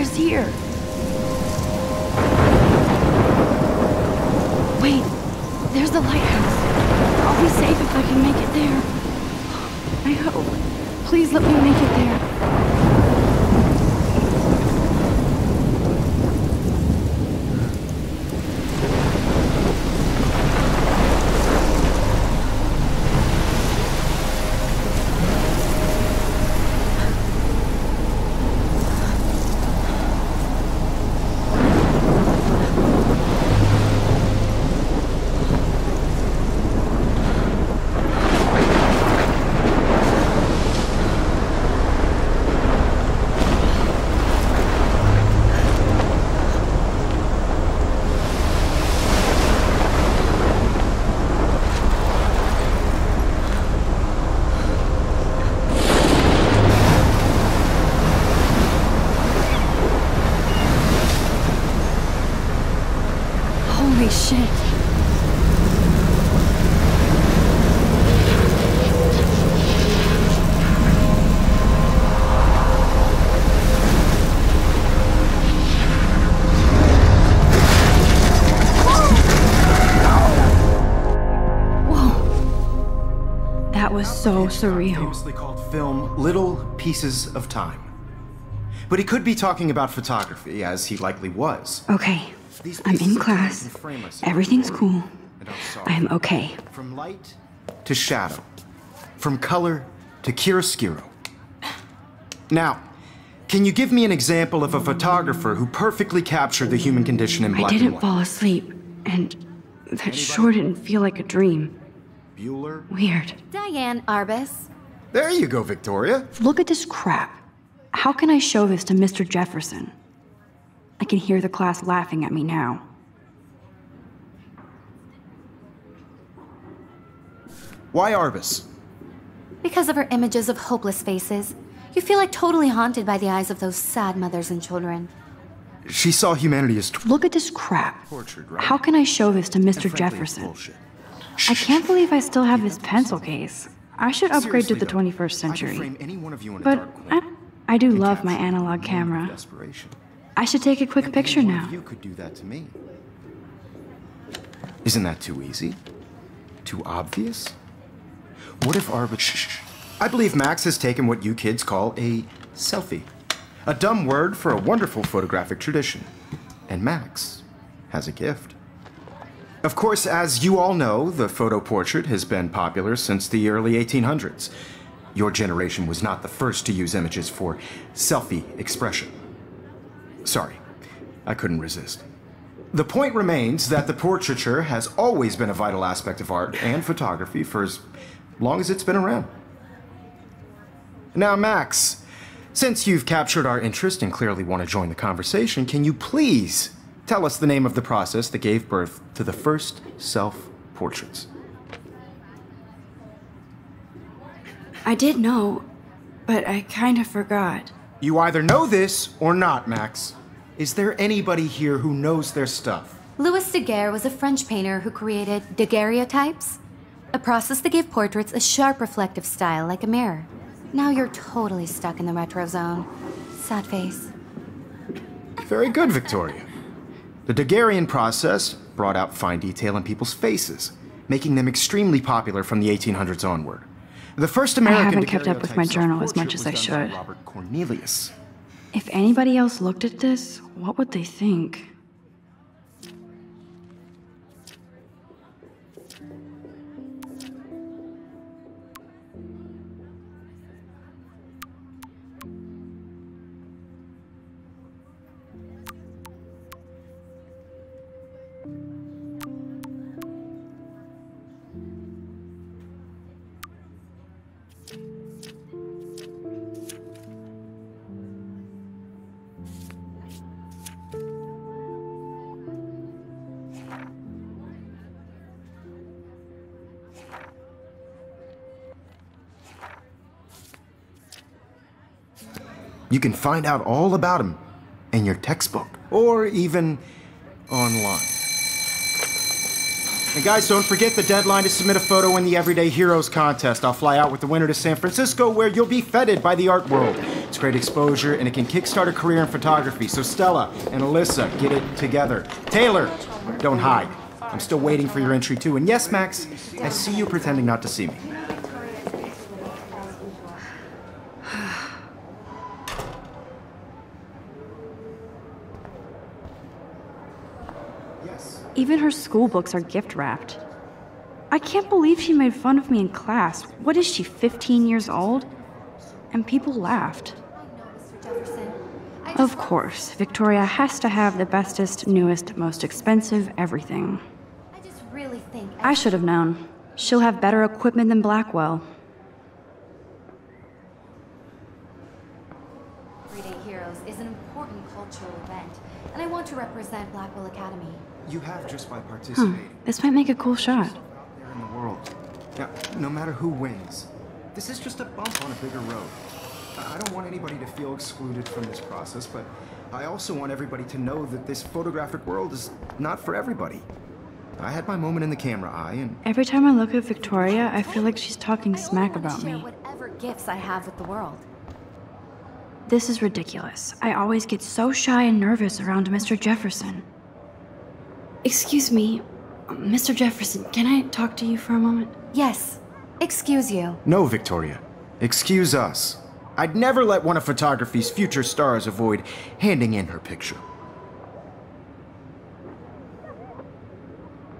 is here? Wait, there's the lighthouse. I'll be safe if I can make it there. I hope. Please let me make it there. Holy shit. Whoa. That was so surreal. Famously called film Little Pieces of Time. But he could be talking about photography, as he likely was. Okay. I'm in class. Everything's cool. I am okay. From light to shadow. From color to chiaroscuro. Now, can you give me an example of a photographer who perfectly captured the human condition in black and white? I didn't fall asleep, and that sure didn't feel like a dream. Bueller? Weird. Diane Arbus. There you go, Victoria. Look at this crap. How can I show this to Mr. Jefferson? I can hear the class laughing at me now. Why Arbus? Because of her images of hopeless faces, you feel like totally haunted by the eyes of those sad mothers and children. She saw humanity as Look at this crap. tortured, right? How can I show this to Mr. And frankly, it's Jefferson? bullshit. I can't believe I still have this pencil case. I should upgrade to Seriously, the though, 21st I could century. frame any one of you in a But dark corner I do and love my capture analog a moment of camera. desperation. I should take a quick And picture any one now. of you could do that to me. Isn't that too easy? Too obvious? What if Arbus... Shh. I believe Max has taken what you kids call a selfie. A dumb word for a wonderful photographic tradition. And Max has a gift. Of course, as you all know, the photo portrait has been popular since the early 1800s. Your generation was not the first to use images for selfie expression. Sorry, I couldn't resist. The point remains that the portraiture has always been a vital aspect of art and photography for as long as it's been around. Now, Max, since you've captured our interest and clearly want to join the conversation, can you please tell us the name of the process that gave birth to the first self-portraits? I did know, but I kind of forgot. You either know this or not, Max. Is there anybody here who knows their stuff? Louis Daguerre was a French painter who created daguerreotypes, a process that gave portraits a sharp reflective style like a mirror. Now you're totally stuck in the retro zone. Sad face. Very good, Victoria. The Daguerrean process brought out fine detail in people's faces, making them extremely popular from the 1800s onward. The first American haven't kept up with my daguerreotype journal as much self-portrait as was I done by should. Robert Cornelius. If anybody else looked at this, what would they think? You can find out all about him in your textbook, or even online. And guys, don't forget the deadline to submit a photo in the Everyday Heroes contest. I'll fly out with the winner to San Francisco, where you'll be feted by the art world. It's great exposure, and it can kickstart a career in photography. So Stella and Alyssa, get it together. Taylor, don't hide. I'm still waiting for your entry too. And yes, Max, I see you pretending not to see me. Even her school books are gift-wrapped. I can't believe she made fun of me in class. What is she, 15 years old? And people laughed. Of course, Victoria has to have the bestest, newest, most expensive everything. I should have known. She'll have better equipment than Blackwell. Everyday Heroes is an important cultural event, and I want to represent Blackwell Academy. You have just by participating. This might make a cool shot. Out there in the world. Now, no matter who wins, this is just a bump on a bigger road. I don't want anybody to feel excluded from this process, but I also want everybody to know that this photographic world is not for everybody. I had my moment in the camera eye, and Every time I look at Victoria, I feel like she's talking smack about me. Whatever gifts I have with the world. This is ridiculous. I always get so shy and nervous around Mr. Jefferson. Excuse me, Mr. Jefferson, can I talk to you for a moment? Yes. Excuse you. No, Victoria. Excuse us. I'd never let one of photography's future stars avoid handing in her picture.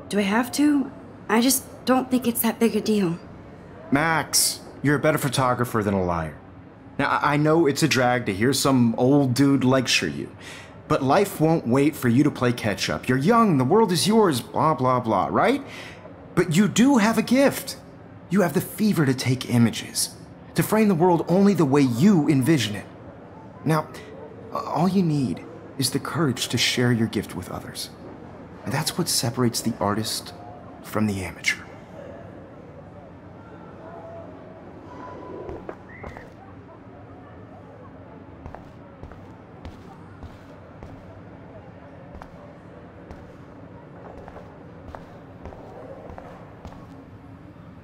Do I have to? I just don't think it's that big a deal. Max, you're a better photographer than a liar. Now, I know it's a drag to hear some old dude lecture you, but life won't wait for you to play catch-up. You're young, the world is yours, blah, blah, blah, right? But you do have a gift. You have the fever to take images, to frame the world only the way you envision it. Now, all you need is the courage to share your gift with others. And that's what separates the artist from the amateur.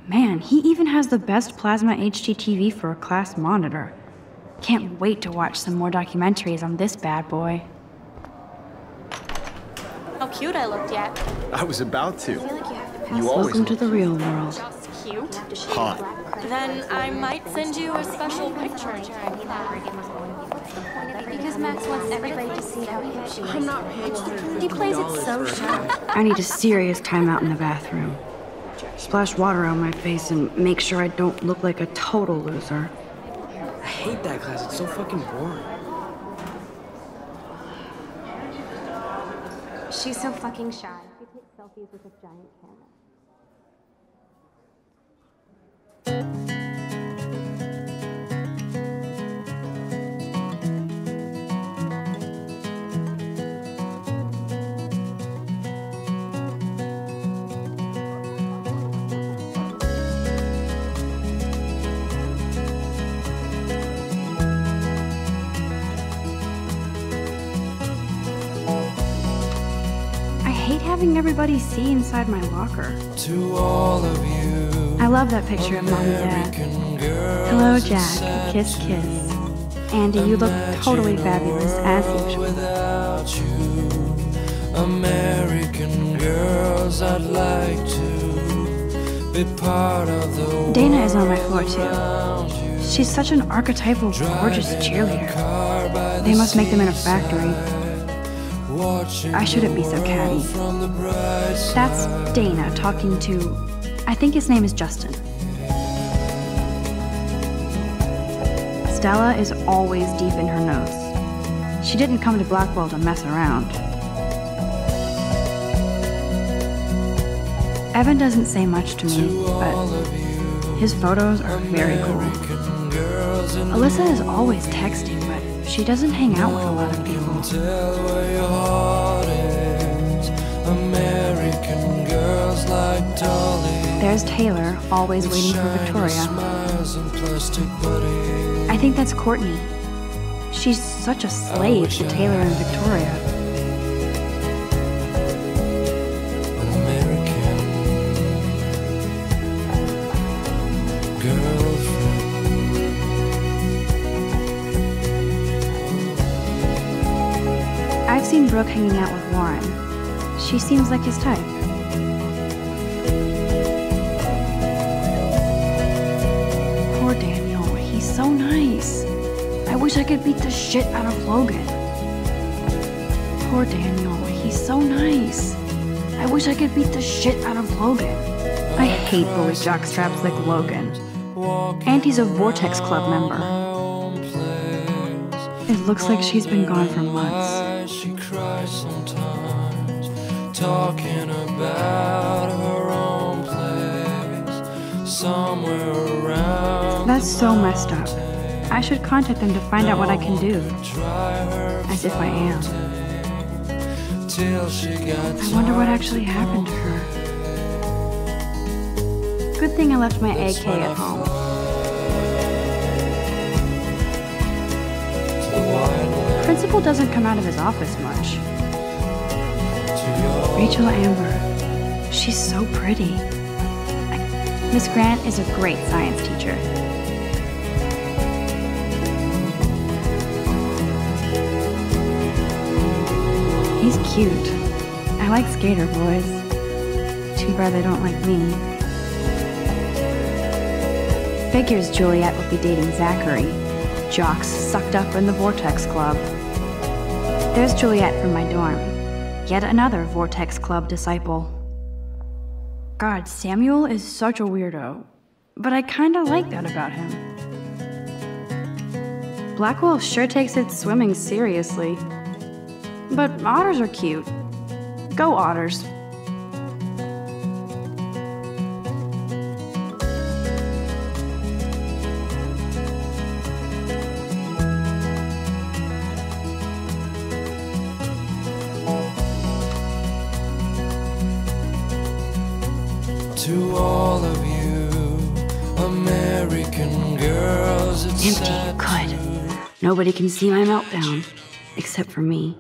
Man, he even has the best plasma HD TV for a class monitor. Can't wait to watch some more documentaries on this bad boy. How cute I looked yet. I was about to. You always Welcome to the real world. Just cute. hot. Then I might send you a special picture. Because Max wants everybody to see how cute she is. He plays it so sharp. I need a serious timeout in the bathroom. Splash water on my face and make sure I don't look like a total loser. I hate that class. It's so fucking boring. She's so fucking shy. She takes selfies with a giant camera. Having everybody see inside my locker. To all of you, I love that picture of Mom and Dad. Hello, Jack. Kiss, kiss. Andy, you look totally fabulous, as usual. Without you, American girls, I'd like to be part of the Dana is on my floor, too. She's such an archetypal, gorgeous cheerleader. They must make them in a factory. I shouldn't be so catty. That's Dana talking to, I think his name is Justin. Stella is always deep in her nose. She didn't come to Blackwell to mess around. Evan doesn't say much to me, but his photos are very cool. Alyssa is always texting, but she doesn't hang out with a lot of people. Tell where your heart is. American girls like Dolly. There's Taylor, always waiting for Victoria. Smiles and plastic buddies. I think that's Courtney. She's such a slave to Taylor and Victoria. American Brooke hanging out with Warren. She seems like his type. Poor Daniel, he's so nice. I wish I could beat the shit out of Logan. Poor Daniel, he's so nice. I wish I could beat the shit out of Logan. I hate bully jockstraps like Logan. And he's a Vortex Club member. It looks like she's been gone for months. She cries sometimes, talking about her own place, somewhere around. That's so messed up. I should contact them to find out what I can do. As if I am. I wonder what actually happened to her. Good thing I left my AK at home. Principal doesn't come out of his office much. Rachel Amber. She's so pretty. Miss Grant is a great science teacher. He's cute. I like skater boys. Too bad they don't like me. Figures Juliet would be dating Zachary. Jocks sucked up in the Vortex Club. There's Juliet from my dorm. Yet another Vortex Club disciple. God, Samuel is such a weirdo. But I kinda like that about him. Blackwell sure takes its swimming seriously. But otters are cute. Go otters. To all of you American girls, it's Empty, sad good. Nobody can see my meltdown, except for me.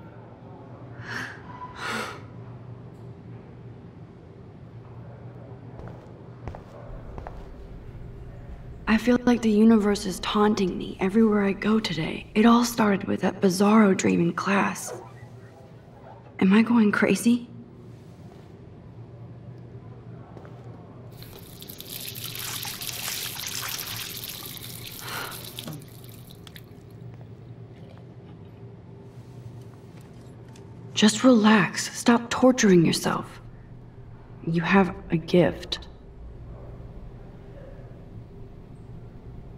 I feel like the universe is taunting me everywhere I go today. It all started with that bizarro dream in class. Am I going crazy? Just relax. Stop torturing yourself. You have a gift.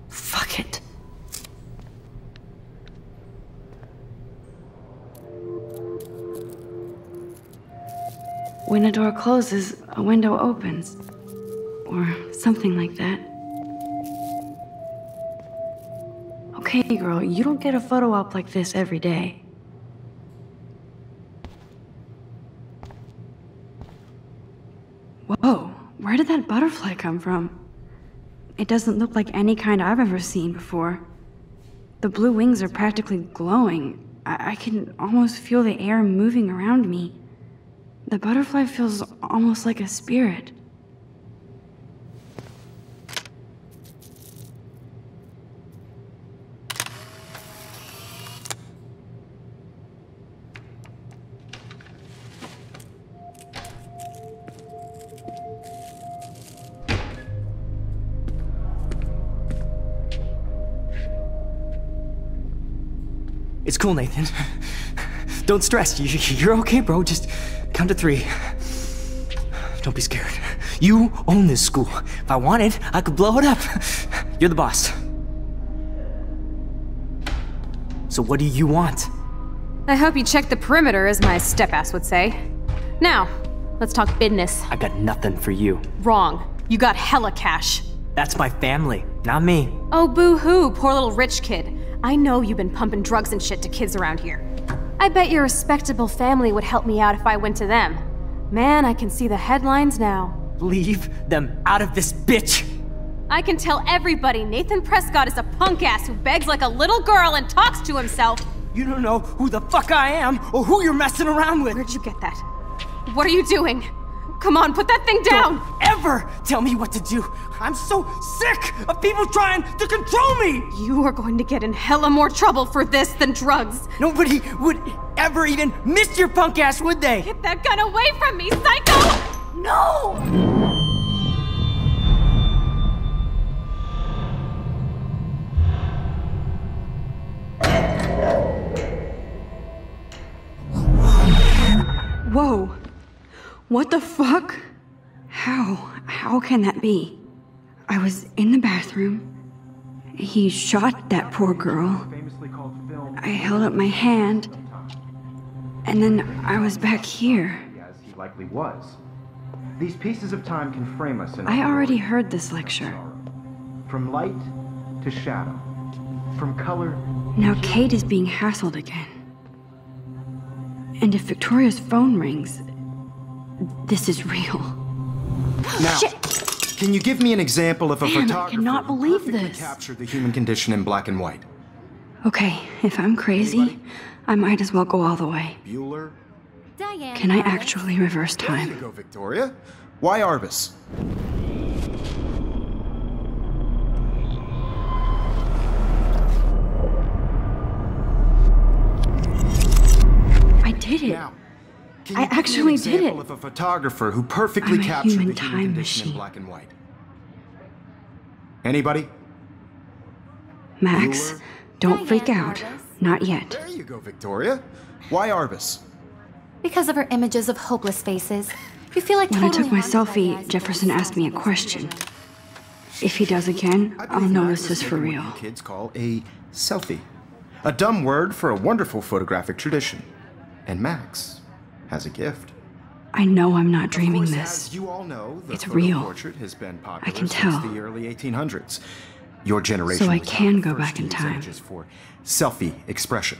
Fuck it. When a door closes, a window opens. Or something like that. Okay, girl, you don't get a photo op like this every day. Whoa, where did that butterfly come from? It doesn't look like any kind I've ever seen before. The blue wings are practically glowing. I can almost feel the air moving around me. The butterfly feels almost like a spirit. It's cool, Nathan. Don't stress. You're okay, bro. Just count to 3. Don't be scared. You own this school. If I wanted, I could blow it up. You're the boss. So what do you want? I hope you checked the perimeter, as my step-ass would say. Now, let's talk business. I got nothing for you. Wrong. You got hella cash. That's my family, not me. Oh, boo-hoo, poor little rich kid. I know you've been pumping drugs and shit to kids around here. I bet your respectable family would help me out if I went to them. Man, I can see the headlines now. Leave them out of this bitch! I can tell everybody Nathan Prescott is a punk ass who begs like a little girl and talks to himself. You don't know who the fuck I am or who you're messing around with. Where'd you get that? What are you doing? Come on, put that thing down! Don't ever tell me what to do! I'm so sick of people trying to control me! You are going to get in hella more trouble for this than drugs. Nobody would ever even miss your punk ass, would they? Get that gun away from me, psycho! No! Whoa. What the fuck? How can that be? I was in the bathroom. He shot that poor girl. I held up my hand. And then I was back here. As he likely was. These pieces of time can frame us in I already heard this lecture. From light to shadow. From color. Now Kate is being hassled again. And if Victoria's phone rings, this is real. Now, Shit. Can you give me an example of a Man, I photographer cannot who believe perfectly this. captured the human condition in black and white? Okay, if I'm crazy, I might as well go all the way. Bueller? Diane. Can I Arbus. actually reverse There you time? go, Victoria. Why Arbus? I did it. Now, can I you give me actually an did example it. of a photographer who perfectly I'm a captured human the time human condition in machine. black and white? Anybody? Max, Bueller? don't freak Diane out. Arbus. Not yet. There you go, Victoria. Why Arbus? Because of her images of hopeless faces. You feel like When I totally took my haunted by the selfie, eyes of Jefferson those asked me a stars. question. If he does again, I I'll believe know Max this has is for taken real. what you kids call a selfie. A dumb word for a wonderful photographic tradition. And Max has a gift. I know I'm not Of dreaming course, this. as you all know, the It's photo real. portrait has been popular I can since tell. the early 1800s. Your generation So I was can not the go first back to in use time. images for selfie expression.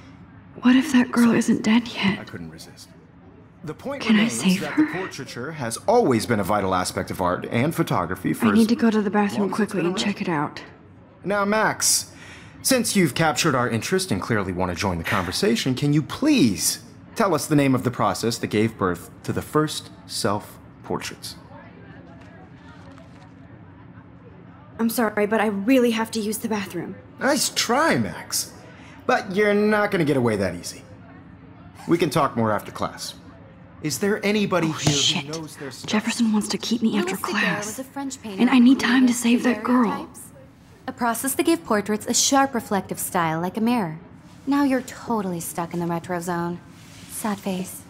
What if that girl isn't dead I yet? couldn't resist. The point Can I remains save that her? the portraiture has always been a vital aspect of art and photography for I as need to go to the long bathroom as it's quickly been and check it out. Now, Max, since you've captured our interest and clearly want to join the conversation, can you please tell us the name of the process that gave birth to the first self-portraits? I'm sorry, but I really have to use the bathroom. Nice try, Max. But you're not going to get away that easy. We can talk more after class. Is there anybody here Shit. who knows their stuff? Jefferson wants to keep me after Louis Daguerre class. was a French painter And I who need time to created save that girl. daguerreotypes, a process that gave portraits a sharp reflective style like a mirror. Now you're totally stuck in the retro zone. Sad face.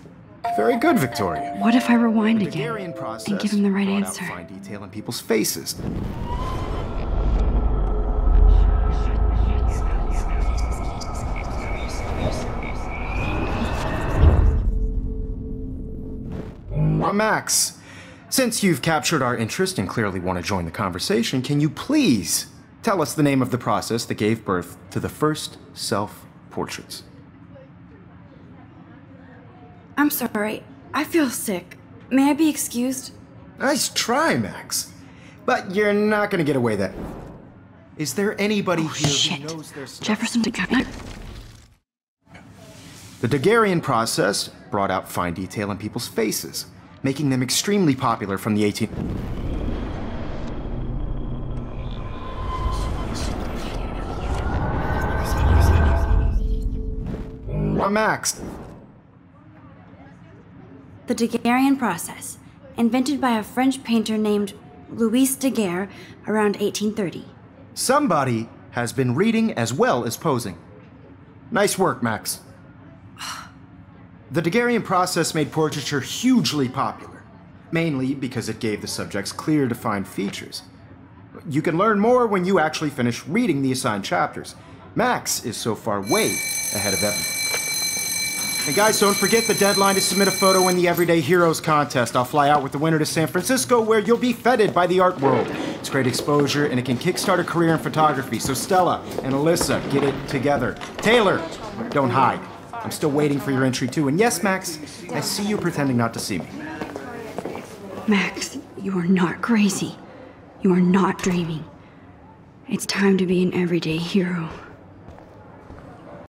Very good, Victoria. What if I rewind The again Daguerrean process and give him the right brought out answer? fine detail in people's faces. Max, since you've captured our interest and clearly want to join the conversation, can you please tell us the name of the process that gave birth to the first self-portraits? I'm sorry. I feel sick. May I be excused? Nice try, Max. But you're not going to get away that. Is there anybody here Shit. who knows their stuff? Jefferson Daguerre. The Daguerrean process brought out fine detail in people's faces, making them extremely popular from the 18... Max, The Daguerrean process, invented by a French painter named Louis Daguerre around 1830. somebody has been reading as well as posing. Nice work, Max. The Daguerrean process made portraiture hugely popular, mainly because it gave the subjects clear, defined features. You can learn more when you actually finish reading the assigned chapters. Max is so far way ahead of everyone. And guys, don't forget the deadline to submit a photo in the Everyday Heroes contest. I'll fly out with the winner to San Francisco, where you'll be feted by the art world. It's great exposure, and it can kickstart a career in photography. So Stella and Alyssa, get it together. Taylor, don't hide. I'm still waiting for your entry too. And yes, Max, I see you pretending not to see me. Max, you are not crazy. You are not dreaming. It's time to be an everyday hero.